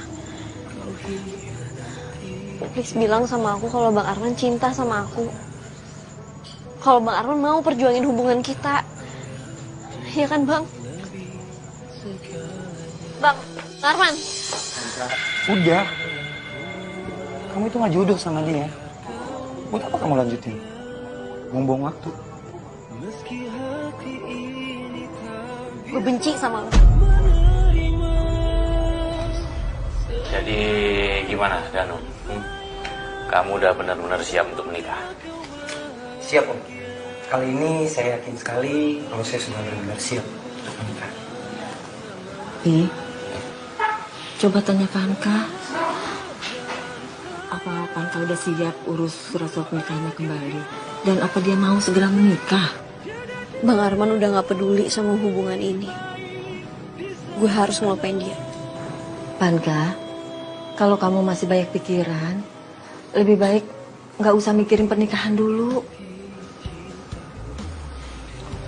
Please bilang sama aku kalau Bang Arman cinta sama aku. Kalau Bang Arman mau perjuangin hubungan kita. Iya kan, Bang? Bang Arman. Udah. Kamu itu gak jodoh sama dia. Buat apa kamu lanjutin? Buang-buang waktu. Gue benci sama lu. Jadi gimana, Danu? Kamu udah benar-benar siap untuk menikah? Siap, Om. Kali ini saya yakin sekali kalau saya sudah benar-benar siap untuk menikah. Coba tanya Vanka. Apa Vanka udah siap urus surat-surat nikahnya kembali? Dan apa dia mau segera menikah? Bang Arman udah gak peduli sama hubungan ini. Gue harus ngelupain dia. Vanka, kalau kamu masih banyak pikiran, lebih baik gak usah mikirin pernikahan dulu.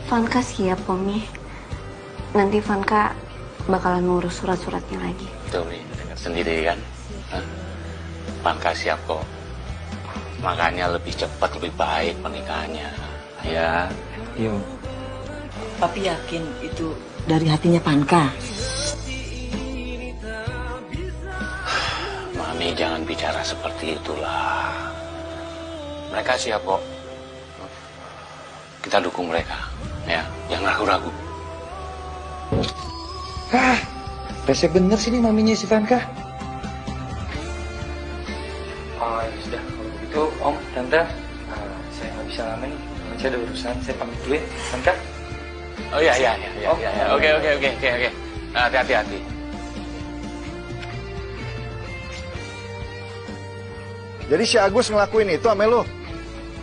Vanka siap, Pomi. Nanti Vanka bakalan ngurus surat-suratnya lagi. Tuh nih, dengar sendiri kan? Vanka siap kok. Makanya lebih cepat, lebih baik pernikahannya. Ya. Iya. Papi yakin itu dari hatinya Vanka. Mami jangan bicara seperti itulah. Mereka siap kok. Kita dukung mereka. Ya, jangan ragu-ragu. Rese bener sih nih maminya si Vanka. Oh ya sudah, kalau begitu Om, Tante, saya nggak bisa lama nih. Saya ada urusan, saya pamit dulu ya, Vanka. Oh iya. Oke. Hati-hati. Jadi si Agus ngelakuin itu ame lo?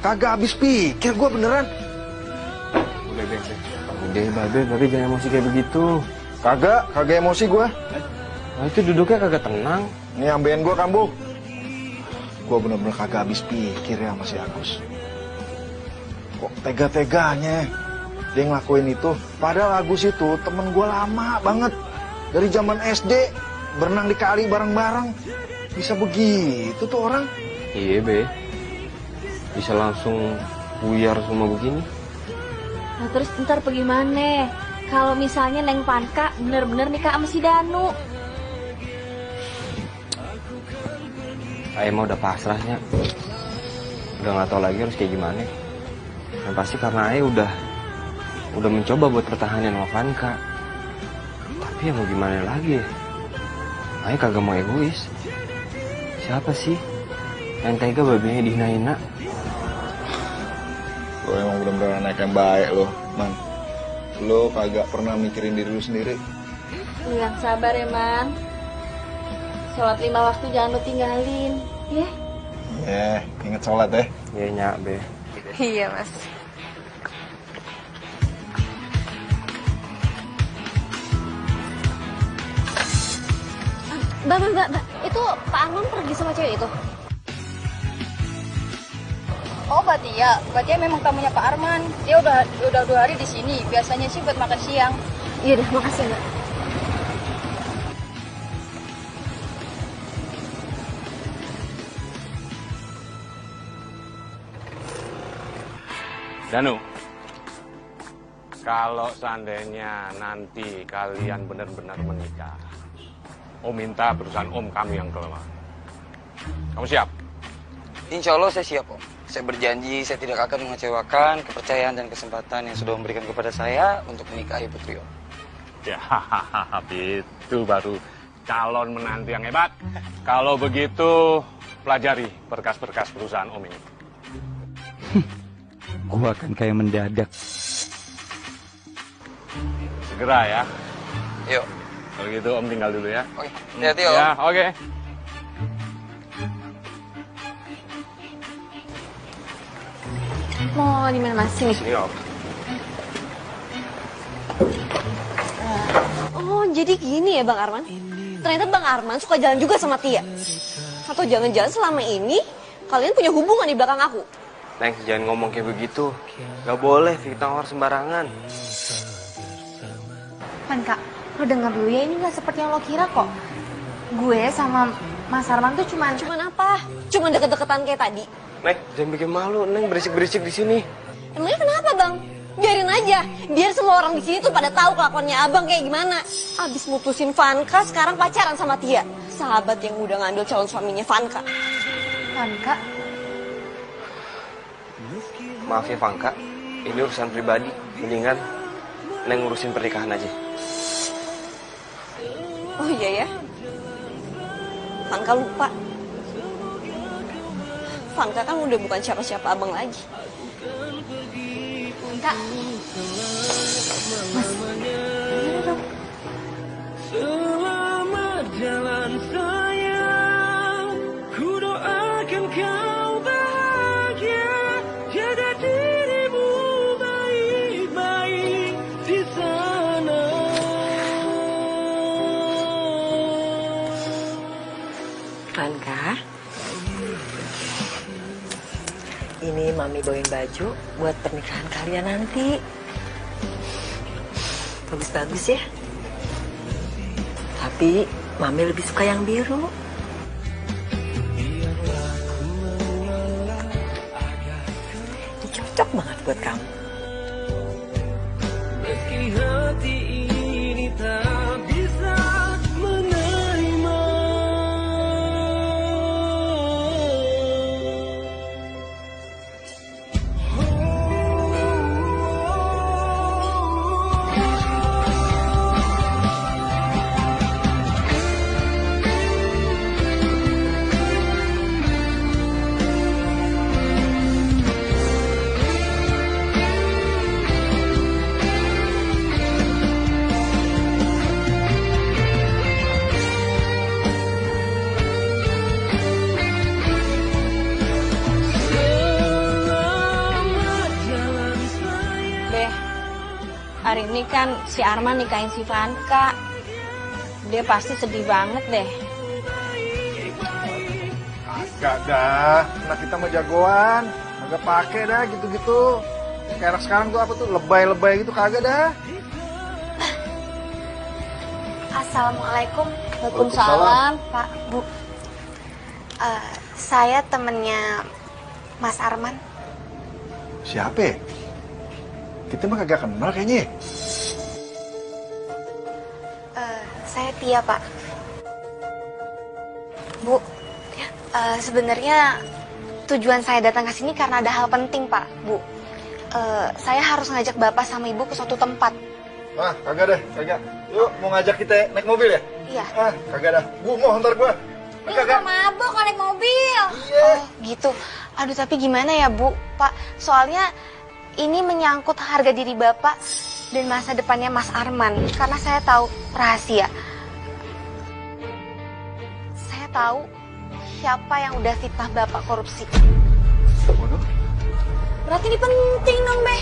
Kagak habis pikir gue beneran. Udah, Babe jangan emosi kayak begitu. Kagak emosi gue. Nah, itu duduknya kagak tenang. Nih ambeien gue Kambu. Gue bener-bener kagak habis pikir ya sama si Agus. Kok tega-teganya dia ngelakuin itu. Padahal Agus itu temen gue lama banget. Dari zaman SD, berenang di kali bareng-bareng. Bisa begitu tuh orang. Iya, Be. Bisa langsung buyar semua begini. Nah terus ntar pergi mana? Kalau misalnya Neng Vanka bener-bener nikah sama si Danu. Ayah mah udah pasrahnya. Udah nggak tahu lagi harus kayak gimana. Yang pasti karena Ayah udah mencoba buat pertahanan sama Vanka. Tapi ya mau gimana lagi ya? Ayah kagak mau egois. Siapa sih yang tega babinya dihina-hina? Lo emang bener-bener anak yang baik lo, Man. Lo kagak pernah mikirin diri lo sendiri. Lu yang sabar ya, Man. Sholat 5 waktu jangan lu tinggalin, ya? Inget sholat ya. Iya, Nyak, Be. Iya, Mas. Mbak, itu Pak Arman pergi sama cewek itu? Oh, berarti ya memang tamunya Pak Arman. Dia udah 2 hari di sini. Biasanya sih buat makan siang. Iya deh, makasih Mbak. Danu, kalau seandainya nanti kalian benar-benar menikah, Om minta perusahaan Om kamu yang kelola. Kamu siap? Insya Allah saya siap, Om. Saya berjanji saya tidak akan mengecewakan kepercayaan dan kesempatan yang sudah memberikan kepada saya untuk menikahi putri Om. Ya, itu baru calon menantu yang hebat. Kalau begitu, pelajari berkas-berkas perusahaan Om ini. Gua akan kayak mendadak. Segera ya. Yuk. Kalau gitu Om tinggal dulu ya. Oke, hati-hati Om. Ya, oke. Mau di mana Mas? Sini. Sini, Om. Oh, jadi gini ya Bang Arman? Ternyata Bang Arman suka jalan juga sama Tia. Atau jangan-jangan selama ini kalian punya hubungan di belakang aku? Neng, jangan ngomong kayak begitu. Gak boleh fitnah orang sembarangan. Vanka, lo denger dulu ya, ini gak seperti yang lo kira kok. Gue sama Mas Arman tuh cuman apa? Cuman deket-deketan kayak tadi. Neng, jangan bikin malu. Neng berisik-berisik di sini. Emangnya kenapa Bang? Biarin aja. Biar semua orang di sini tuh pada tahu kelakuannya Abang kayak gimana. Abis mutusin Vanka, sekarang pacaran sama Tia. Sahabat yang udah ngambil calon suaminya Vanka. Vanka? Maaf ya, Vanka. Ini urusan pribadi. Mendingan Neng ngurusin pernikahan aja. Oh iya ya? Vanka lupa. Vanka kan udah bukan siapa-siapa Abang lagi. Vanka. Mas, gimana dong? Selamat jalan sayang, ku doakan kau bahagia, jaga dirimu baik-baik di sana. Vanka, ini Mami bawain baju buat pernikahan kalian nanti. Bagus-bagus ya. Tapi Mami lebih suka yang biru. Ini cocok banget buat kamu. Meski hati ini tak bisa menerima. hari ini kan si Arman nikahin si Vanka. Dia pasti sedih banget deh. Agak dah, anak kita mah jagoan. Agak pakai dah gitu-gitu. Kayak anak sekarang tuh apa tuh, lebay-lebay gitu kagak dah. Assalamualaikum. Waalaikumsalam. Pak, Bu. Saya temennya Mas Arman. Siapa ya? Kita mah kagak kenal kayaknya. Saya Tia, Pak. Bu, sebenarnya tujuan saya datang ke sini karena ada hal penting, Pak. Bu, saya harus ngajak Bapak sama Ibu ke suatu tempat. Ah, kagak deh, kagak. Yuk, mau ngajak kita naik mobil ya? Iya. Ah, kagak dah. Gua mau ntar gua. Lu gak mabok kalau naik mobil. Iya. Oh, gitu. Aduh, tapi gimana ya, Bu? Pak, soalnya ini menyangkut harga diri Bapak dan masa depannya Mas Arman. Karena saya tahu rahasia. Saya tahu siapa yang udah fitnah Bapak korupsi. Waduh. Berarti ini penting dong, Be.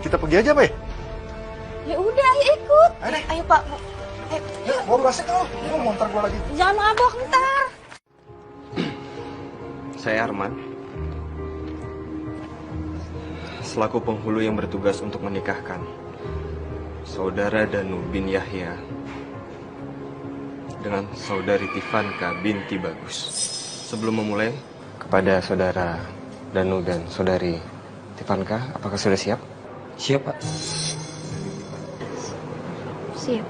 Kita pergi aja, Be. Ya udah, ayo ikut. Ayo, Pak, Bu. Ayo. Ya, gua berasik loh. Gua mau ntar gua lagi. Jangan mabok ntar. Saya Arman. Selaku penghulu yang bertugas untuk menikahkan Saudara Danu bin Yahya dengan Saudari Tifanka binti Bagus. Sebelum memulai, kepada Saudara Danu dan Saudari Tifanka, apakah sudah siap? Siap, Pak. Siap.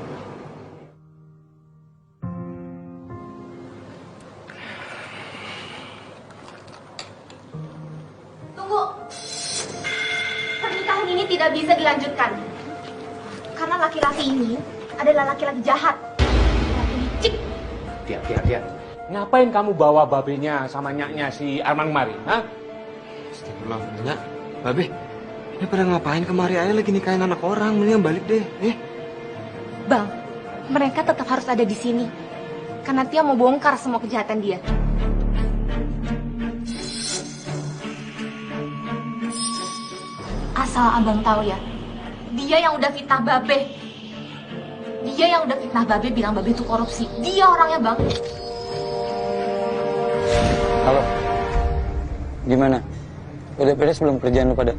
Tunggu. Pernikahan ini tidak bisa dilanjutkan. Karena laki-laki ini adalah laki-laki jahat. Laki licik. Tia. Ngapain kamu bawa babenya sama nyaknya si Arman kemari? Hah? Astagfirullah, Nyak. Babe, ini pada ngapain kemari aja lagi nikahin anak orang? Mendingan balik deh. Bang, mereka tetap harus ada di sini. Karena Tia mau bongkar semua kejahatan dia. Asal abang tahu ya, dia yang udah fitnah Babe. Dia yang udah fitnah Babe bilang Babe itu korupsi. Dia orangnya, Bang. Halo. Gimana? Udah beres belum kerjaan lu pada?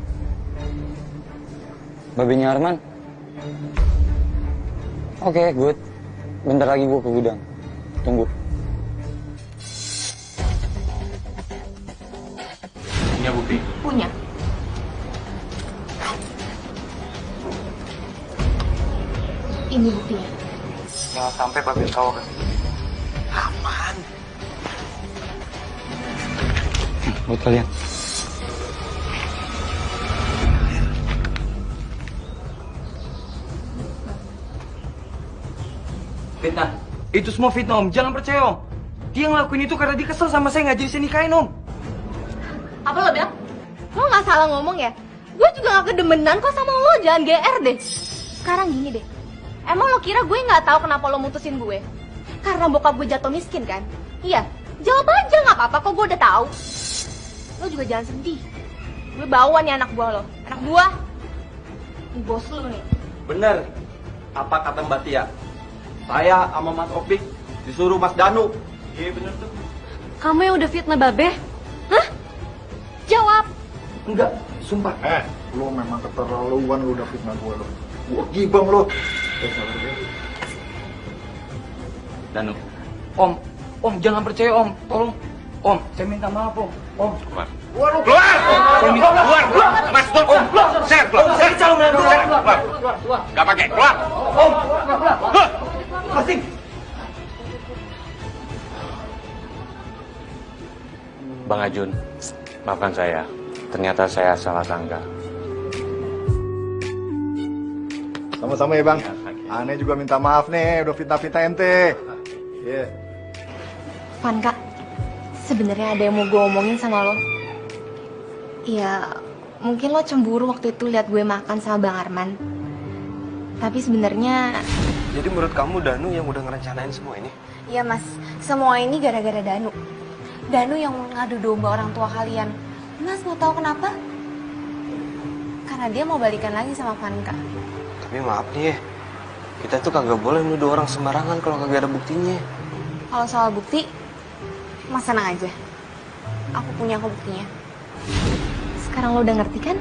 Babinya Arman? Oke, good. Bentar lagi gua ke gudang. Tunggu. Punya bukti? Punya. Ini buktinya. Jangan sampai Babe tahu kan. Aman. Buat kalian. Fitnah. Itu semua fitnah, Om. Jangan percaya, Om. Dia ngelakuin itu karena dia kesel sama saya, nggak jadi saya nikahin, Om. Apa lo bilang? Lo nggak salah ngomong ya? Gue juga gak kedemenan kok sama lo, jangan GR deh. Sekarang gini deh, emang lo kira gue nggak tahu kenapa lo mutusin gue? Karena bokap gue jatuh miskin kan? Iya, jawab aja nggak apa-apa kok, gue udah tahu. Lo juga jangan sedih. Gue bawa nih anak buah lo, anak buah. Ini bos lo nih. Bener, apa kata Mbak Tia? Saya sama Mas Opik disuruh Mas Danu. Iya bener tuh. Kamu yang udah fitnah Babe? Hah? Jawab. Enggak, sumpah. Lu memang keterlaluan lu udah fitnah gue lu. Gua gibang lu. Danu. Om, jangan percaya, Om. Tolong. Om, saya minta maaf, Om. Om. Keluar! Saya minta keluar. Mas, keluar! Saya keluar! Saya calon menantu. Keluar! Gak pakai, keluar! Om. Pasti. Bang Ajun, maafkan saya. Ternyata saya salah sangka. Sama-sama ya, Bang. Aneh juga minta maaf nih, udah fitnah-fitnah ente. Iya. Van, Kak, sebenarnya ada yang mau gue omongin sama lo. Ya, mungkin lo cemburu waktu itu lihat gue makan sama Bang Arman. Tapi sebenarnya... Jadi menurut kamu Danu yang udah ngerencanain semua ini? Iya, Mas. Semua ini gara-gara Danu. Danu yang ngadu domba orang tua kalian. Mas mau tahu kenapa? karena dia mau balikan lagi sama Vanka. Tapi maaf nih ya, kita tuh kagak boleh nuduh orang sembarangan kalau kagak ada buktinya. Kalau soal bukti, Mas tenang aja. Aku punya buktinya. Sekarang lo udah ngerti kan?